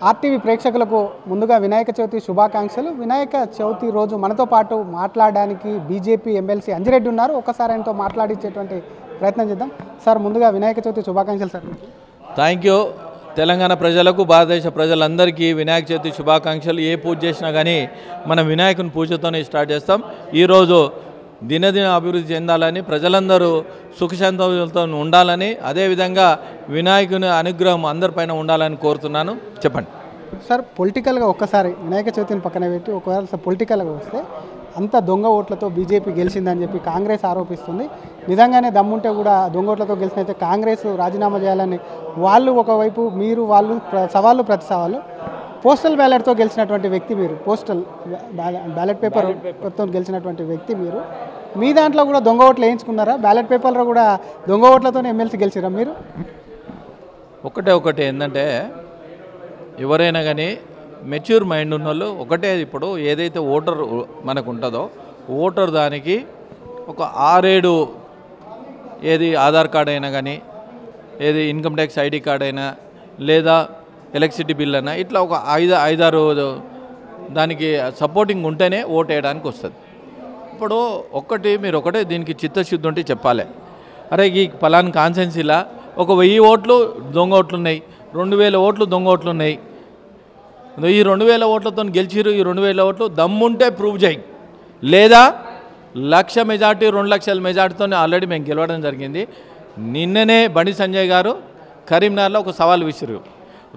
RTV ప్రేక్షకులకు ముందుగా వినాయక చవితి శుభాకాంక్షలు. వినాయక చవితి రోజు మనతో పాటు మాట్లాడడానికి బీజేపీ ఎమ్మెల్సీ అంజిరెడ్డి ఉన్నారు. ఒకసారి ఆయనతో మాట్లాడించేటువంటి ప్రయత్నం చేద్దాం. సార్, ముందుగా వినాయక చవితి శుభాకాంక్షలు సార్. Thank you. తెలంగాణ ప్రజలకు, భారతదేశ ప్రజలందరికీ వినాయక చవితి శుభాకాంక్షలు. ఏ పూజ చేసినా కానీ మనం వినాయకుని పూజతోనే స్టార్ట్ చేస్తాం. ఈరోజు దినదిన అభివృద్ధి చెందాలని, ప్రజలందరూ సుఖశాంతులతో ఉండాలని, అదేవిధంగా వినాయకుని అనుగ్రహం అందరిపైన ఉండాలని కోరుతున్నాను. చెప్పండి సార్. పొలిటికల్గా ఒక్కసారి వినాయక చవితిని పక్కన పెట్టి ఒకవేళ పొలిటికల్గా వస్తే అంత దొంగ ఓట్లతో బీజేపీ గెలిచిందని చెప్పి కాంగ్రెస్ ఆరోపిస్తుంది. నిజంగానే దమ్ముంటే కూడా దొంగ ఓట్లతో గెలిచినైతే కాంగ్రెస్ రాజీనామా చేయాలని వాళ్ళు ఒకవైపు, మీరు వాళ్ళు సవాళ్ళు ప్రతి సవాళ్ళు. పోస్టల్ బ్యాలెట్తో గెలిచినటువంటి వ్యక్తి మీరు, పోస్టల్ బ్యాలెట్ పేపర్తో గెలిచినటువంటి వ్యక్తి మీరు. మీ దాంట్లో కూడా దొంగ ఓట్లు వేయించుకున్నారా? బ్యాలెట్ పేపర్లో కూడా దొంగ ఓట్లతోనే ఎమ్మెల్సీ గెలిచిరా మీరు? ఒకటే ఏంటంటే, ఎవరైనా కానీ మెచ్యూర్ మైండ్ ఉన్న వాళ్ళు ఒకటే, ఇప్పుడు ఏదైతే ఓటర్ మనకు ఉంటుందో ఓటర్ దానికి ఒక 6-7 ఏది ఆధార్ కార్డ్ అయినా కానీ, ఏది ఇన్కమ్ ట్యాక్స్ ఐడి కార్డ్ అయినా, లేదా ఎలక్ట్రిసిటీ బిల్ అయినా, ఇట్లా ఒక 5-6 దానికి సపోర్టింగ్ ఉంటేనే ఓట్ వేయడానికి వస్తుంది. ఇప్పుడు మీరు ఒకటే దీనికి చిత్తశుద్ధి ఉంటే చెప్పాలి. అరే, ఈ పలానా కాన్స్టెన్సీలా ఒక 1000 ఓట్లు దొంగ ఓట్లు ఉన్నాయి, 2000 ఓట్లు దొంగ ఓట్లు ఉన్నాయి. ఈ 2000 ఓట్లతో గెలిచిరు. ఈ 2000 ఓట్లు దమ్ముంటే ప్రూవ్ చేయి, లేదా 1,00,000 మెజార్టీ 2 లక్షల మెజార్టీతో ఆల్రెడీ మేము గెలవడం జరిగింది. నిన్ననే బండి సంజయ్ గారు కరీంనగర్లో ఒక సవాల్ విసిరు.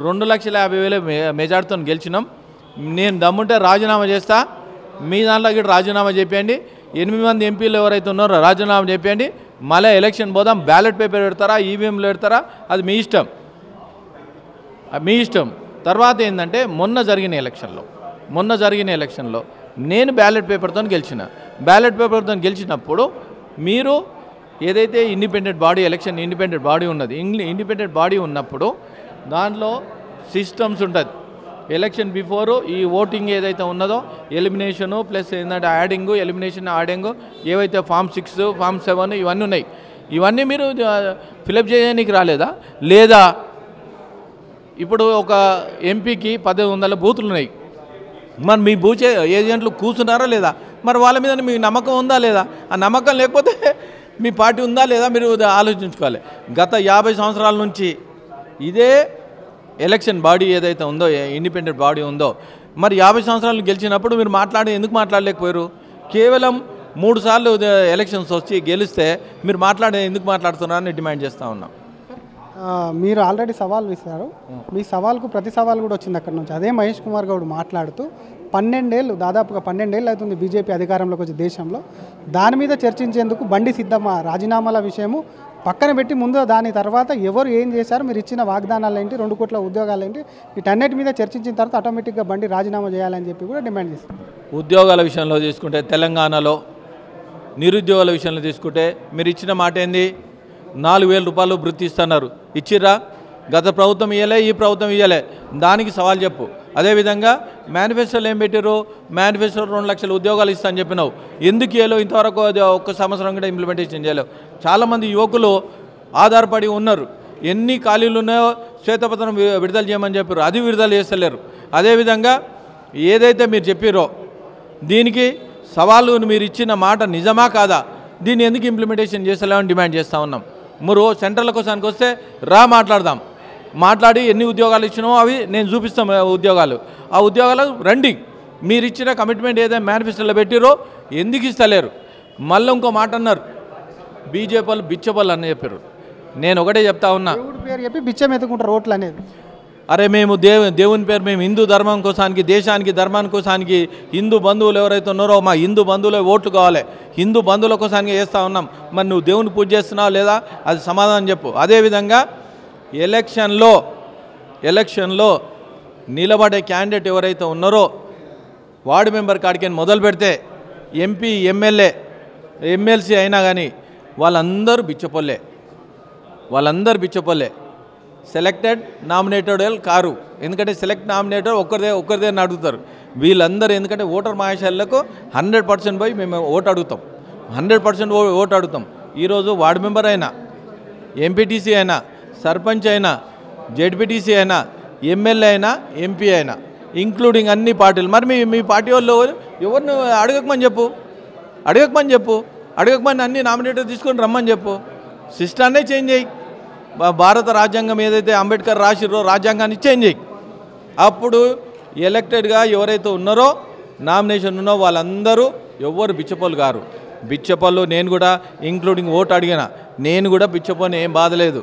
2,50,000 మెజార్టీతో గెలిచినాం. నేను దమ్ముంటే రాజీనామా చేస్తా, మీ దాంట్లో ఇక్కడ రాజీనామా చేయండి. 8 మంది ఎంపీలు ఎవరైతే ఉన్నారో రాజీనామా చేయండి, మళ్ళీ ఎలక్షన్ పోదాం. బ్యాలెట్ పేపర్ పెడతారా, ఈవీఎంలు పెడతారా, అది మీ ఇష్టం. తర్వాత ఏంటంటే, మొన్న జరిగిన ఎలక్షన్లో నేను బ్యాలెట్ పేపర్తో గెలిచినప్పుడు మీరు ఏదైతే ఇండిపెండెంట్ బాడీ ఉన్నది, ఇండిపెండెంట్ బాడీ ఉన్నప్పుడు దాంట్లో సిస్టమ్స్ ఉంటుంది. ఎలక్షన్ బిఫోరు ఈ ఓటింగ్ ఏదైతే ఉన్నదో ఎలిమినేషను ప్లస్ ఏంటంటే యాడింగు ఏవైతే ఫామ్ 6, ఫామ్ 7 ఇవన్నీ ఉన్నాయి. ఇవన్నీ మీరు ఫిలప్ చేయడానికి రాలేదా? లేదా ఇప్పుడు ఒక ఎంపీకి 1,100 బూతులు ఉన్నాయి. మరి మీ బూచ్ ఏజెంట్లు కూర్చున్నారా లేదా? మరి వాళ్ళ మీద మీకు నమ్మకం ఉందా లేదా? ఆ నమ్మకం లేకపోతే మీ పార్టీ ఉందా లేదా మీరు ఆలోచించుకోవాలి. గత 50 సంవత్సరాల నుంచి ఇదే ఎలక్షన్ బాడీ ఏదైతే ఉందో, ఇండిపెండెంట్ బాడీ ఉందో, మరి 50 సంవత్సరాలు గెలిచినప్పుడు మీరు ఎందుకు మాట్లాడలేకపోయారు? కేవలం 3 సార్లు ఎలక్షన్స్ వచ్చి గెలిస్తే మీరు ఎందుకు మాట్లాడుతున్నారని డిమాండ్ చేస్తూ ఉన్నాం. మీరు ఆల్రెడీ సవాల్ ఇస్తారు. మీ సవాల్కు ప్రతి సవాల్ కూడా వచ్చింది అక్కడ నుంచి. అదే మహేష్ కుమార్ గౌడ్ మాట్లాడుతూ 12 ఏళ్ళు, దాదాపుగా 12 ఏళ్ళు అవుతుంది బీజేపీ అధికారంలోకి వచ్చి దేశంలో. దాని మీద చర్చించేందుకు బండి సిద్ధమా, రాజీనామాల విషయము పక్కన పెట్టి ముందు దాని తర్వాత ఎవరు ఏం చేశారు, మీరు ఇచ్చిన వాగ్దానాలు ఏంటి, 2 కోట్ల ఉద్యోగాలు ఏంటి, వీటన్నిటి మీద చర్చించిన తర్వాత ఆటోమేటిక్గా బండి రాజీనామా చేయాలని చెప్పి కూడా డిమాండ్ చేస్తారు. ఉద్యోగాల విషయంలో తీసుకుంటే, తెలంగాణలో నిరుద్యోగాల విషయంలో తీసుకుంటే మీరు ఇచ్చిన మాట ఏంది? 4,000 రూపాయలు వృత్తి ఇస్తున్నారు. ఇచ్చిర్రా? గత ప్రభుత్వం ఇవ్వలే, ఈ ప్రభుత్వం ఇవ్వలే. దానికి సవాల్ చెప్పు. అదేవిధంగా మేనిఫెస్టోలో ఏం పెట్టారు? మేనిఫెస్టో 2 లక్షల ఉద్యోగాలు ఇస్తా అని చెప్పినావు. ఎందుకు ఇవ్వలేవు? ఇంతవరకు 1 సంవత్సరం కూడా ఇంప్లిమెంటేషన్ చేయలేవు. చాలామంది యువకులు ఆధారపడి ఉన్నారు. ఎన్ని ఖాళీలు ఉన్నాయో శ్వేతపత్రం విడుదల చేయమని చెప్పారు, అది విడుదల చేస్తలేరు. అదేవిధంగా ఏదైతే మీరు చెప్పారో దీనికి సవాలు, మీరు ఇచ్చిన మాట నిజమా కాదా, దీన్ని ఎందుకు ఇంప్లిమెంటేషన్ చేస్తలేమని డిమాండ్ చేస్తూ ఉన్నాం. మీరు సెంట్రల్ కోసానికి వస్తే మాట్లాడి ఎన్ని ఉద్యోగాలు ఇచ్చినామో అవి నేను చూపిస్తాం. ఉద్యోగాలు, ఆ ఉద్యోగాలు రండి. మీరు ఇచ్చిన కమిట్మెంట్ ఏదైతే మేనిఫెస్టోలో పెట్టిరో ఎందుకు ఇస్తలేరు? మళ్ళీ ఇంకో మాట అన్నారు, బీజేపీ వాళ్ళు బిచ్చపళ్ళు అని చెప్పారు. నేను ఒకటే చెప్తా ఉన్నా, పేరు చెప్పి బిచ్చం ఎత్తుకుంటారు ఓట్లు అనేది. అరే, మేము దేవుని పేరు, మేము హిందూ ధర్మం కోసానికి, దేశానికి, ధర్మానికి కోసానికి హిందూ బంధువులు ఎవరైతే ఉన్నారో మా హిందూ బంధువులే ఓట్లు కావాలి, హిందూ బంధువుల కోసానికి వేస్తూ ఉన్నాం. మరి నువ్వు దేవుని పూజ చేస్తున్నావు లేదా? అది సమాధానం చెప్పు. అదేవిధంగా ఎలక్షన్లో నిలబడే క్యాండిడేట్ ఎవరైతే ఉన్నారో వార్డు మెంబర్ కాడికి మొదలు పెడితే ఎంపీ, ఎమ్మెల్సీ అయినా కానీ వాళ్ళందరూ బిచ్చపొల్లే. సెలెక్టెడ్ నామినేటెడ్ కారు. ఎందుకంటే నామినేటెడ్ ఒక్కరిదే అడుగుతారు వీళ్ళందరూ. ఎందుకంటే ఓటర్ మహాశైలకు 100% పోయి మేము ఓటు అడుగుతాం, 100% ఓటు అడుగుతాం. ఈరోజు వార్డు మెంబర్ అయినా, ఎంపీటీసీ అయినా, సర్పంచ్ అయినా, జెడ్పీటీసీ అయినా ఎమ్మెల్యే అయినా ఎంపీ అయినా ఇంక్లూడింగ్ అన్ని పార్టీలు. మరి మీ పార్టీ వాళ్ళు ఎవరిని అడగకమని చెప్పు, అడగకమని అన్ని నామినేటర్ తీసుకొని రమ్మని చెప్పు. సిస్టాన్నే చేంజ్ చేయి. భారత రాజ్యాంగం ఏదైతే అంబేద్కర్ రాసిరో రాజ్యాంగాన్ని చేంజ్ చేయి. అప్పుడు ఎలక్టెడ్గా ఎవరైతే ఉన్నారో నామినేషన్ ఉన్నో వాళ్ళందరూ ఎవ్వరు బిచ్చపోలు గారు. బిచ్చపోలు నేను కూడా ఇంక్లూడింగ్ ఓటు అడిగిన, నేను కూడా బిచ్చపోని ఏం బాధలేదు.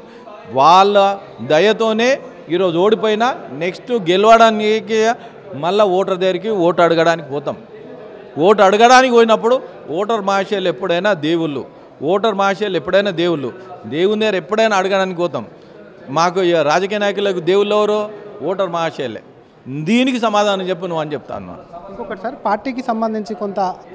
వాళ్ళ దయతోనే ఈరోజు ఓడిపోయినా నెక్స్ట్ గెలవడానికి మళ్ళీ ఓటర్ దగ్గరికి ఓటు అడగడానికి పోతాం. ఓటు అడగడానికి పోయినప్పుడు ఓటర్ మహాశయులు ఎప్పుడైనా దేవుళ్ళు, దేవుని దగ్గర ఎప్పుడైనా అడగడానికి పోతాం. మాకు రాజకీయ నాయకులకు దేవుళ్ళు ఎవరో ఓటర్ మహాశయులే. దీనికి సమాధానం చెప్పు నువ్వు అని చెప్తాను. ఇంకొకటి సార్, పార్టీకి సంబంధించి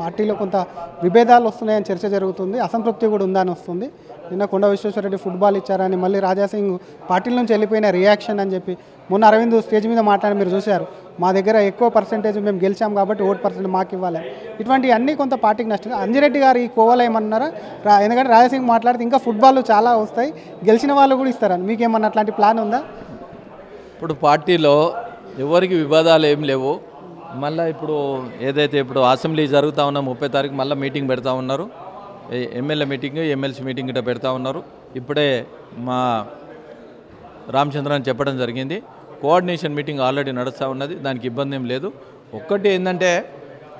పార్టీలో కొంత విభేదాలు వస్తున్నాయని చర్చ జరుగుతుంది, అసంతృప్తి కూడా ఉందని వస్తుంది. నిన్న కొండ విశ్వేశ్వరరెడ్డి ఫుట్బాల్ ఇచ్చారని, మళ్ళీ రాజాసింగ్ పార్టీల నుంచి వెళ్ళిపోయిన రియాక్షన్ అని చెప్పి మొన్న అరవింద్ స్టేజ్ మీద మాట్లాడి మీరు చూశారు, మా దగ్గర ఎక్కువ పర్సెంటేజ్ మేము గెలిచాం కాబట్టి ఓటు పర్సెంట్ మాకు ఇవ్వాలి. ఇటువంటి అన్నీ కొంత పార్టీకి నష్టం. అంజిరెడ్డి గారు ఈ కోవలో ఏమన్నారా? ఎందుకంటే రాజాసింగ్ మాట్లాడితే ఇంకా ఫుట్బాల్ చాలా వస్తాయి, గెలిచిన వాళ్ళు కూడా ఇస్తారని, మీకేమన్నా అట్లాంటి ప్లాన్ ఉందా? ఇప్పుడు పార్టీలో ఎవరికి వివాదాలు ఏం లేవు. మళ్ళీ ఇప్పుడు ఏదైతే ఇప్పుడు అసెంబ్లీ జరుగుతూ ఉన్నా 30 తారీఖు మళ్ళీ మీటింగ్ పెడతా ఉన్నారు. ఎమ్మెల్యే మీటింగ్, ఎమ్మెల్సీ మీటింగ్ ఇట్లా పెడతా ఉన్నారు. ఇప్పుడే మా రామచంద్రన్ చెప్పడం జరిగింది. కోఆర్డినేషన్ మీటింగ్ ఆల్రెడీ నడుస్తూ ఉన్నది, దానికి ఇబ్బంది ఏం లేదు. ఒక్కటి ఏంటంటే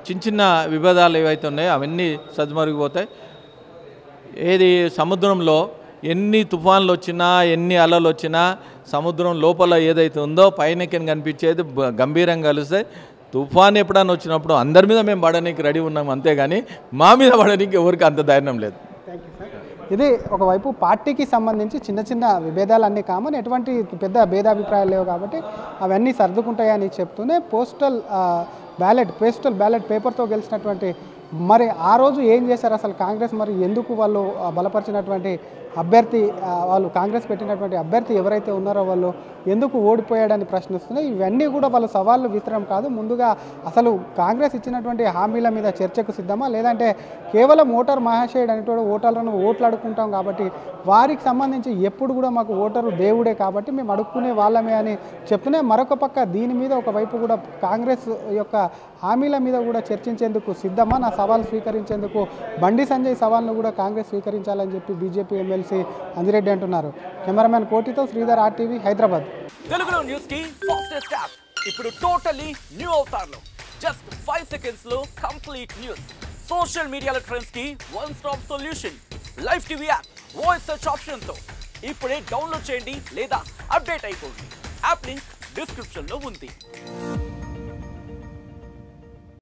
చిన్న విభేదాలు ఏవైతే ఉన్నాయో అవన్నీ సద్మరిగిపోతాయి. ఏది సముద్రంలో ఎన్ని తుఫాన్లు వచ్చినా ఎన్ని అలలు వచ్చినా సముద్రం లోపల ఏదైతే ఉందో పైనకి కనిపించేది గంభీరంగా కలుస్తాయి. తుఫాన్ ఎప్పుడైనా వచ్చినప్పుడు అందరి మీద మేము పడడానికి రెడీ ఉన్నాం, అంతేగాని మా మీద పడడానికి ఎవరికి అంత ధైర్యం లేదు. Thank you sir. ఇది ఒకవైపు పార్టీకి సంబంధించి చిన్న విభేదాలు అన్నీ కామన్, ఎటువంటి పెద్ద భేదాభిప్రాయాలు లేవు కాబట్టి అవన్నీ సర్దుకుంటాయని చెప్తూనే పోస్టల్ బ్యాలెట్ పేపర్తో గెలిచినటువంటి మరి ఆ రోజు ఏం చేశారు అసలు కాంగ్రెస్, మరి ఎందుకు వాళ్ళు బలపరిచినటువంటి అభ్యర్థి, వాళ్ళు కాంగ్రెస్ పెట్టినటువంటి అభ్యర్థి ఎవరైతే ఉన్నారో వాళ్ళు ఎందుకు ఓడిపోయాడని ప్రశ్నిస్తున్నాయి. ఇవన్నీ కూడా వాళ్ళు సవాళ్ళు విసరడం కాదు, ముందుగా అసలు కాంగ్రెస్ ఇచ్చినటువంటి హామీల మీద చర్చకు సిద్ధమా, లేదంటే కేవలం ఓటర్ మహాశయుడు అనేటువంటి ఓటర్లను ఓట్లు అడుక్కుంటాం కాబట్టి వారికి సంబంధించి ఎప్పుడు కూడా మాకు ఓటరు దేవుడే కాబట్టి మేము అడుక్కునే వాళ్ళమే అని చెప్తూనే, మరొక పక్క దీని మీద ఒకవైపు కూడా కాంగ్రెస్ యొక్క హామీల మీద కూడా చర్చించేందుకు సిద్ధమా, నా సవాల్ స్వీకరించేందుకు బండి సంజయ్ సవాల్ను కూడా కాంగ్రెస్ స్వీకరించాలని చెప్పి బీజేపీ ఎమ్మెల్సీ అంజిరెడ్డి అంటున్నారు. కెమెరామెన్ కోటితో శ్రీధర్, RTV, హైదరాబాద్. తెలుగులో న్యూస్ కి ఫాస్టెస్ట్ యాప్ ఇప్పుడు టోటల్లీ న్యూ అవతార్లో జస్ట్ 5 సెకండ్స్ లో కంప్లీట్ న్యూస్, సోషల్ మీడియాలో ట్రెండ్స్ కి one stop solution, live TV app, voice search option తో ఇప్పుడే డౌన్లోడ్ చేయండి లేదా అప్డేట్ అయిపోండి. యాప్ లింక్ డిస్క్రిప్షన్ లో ఉంది.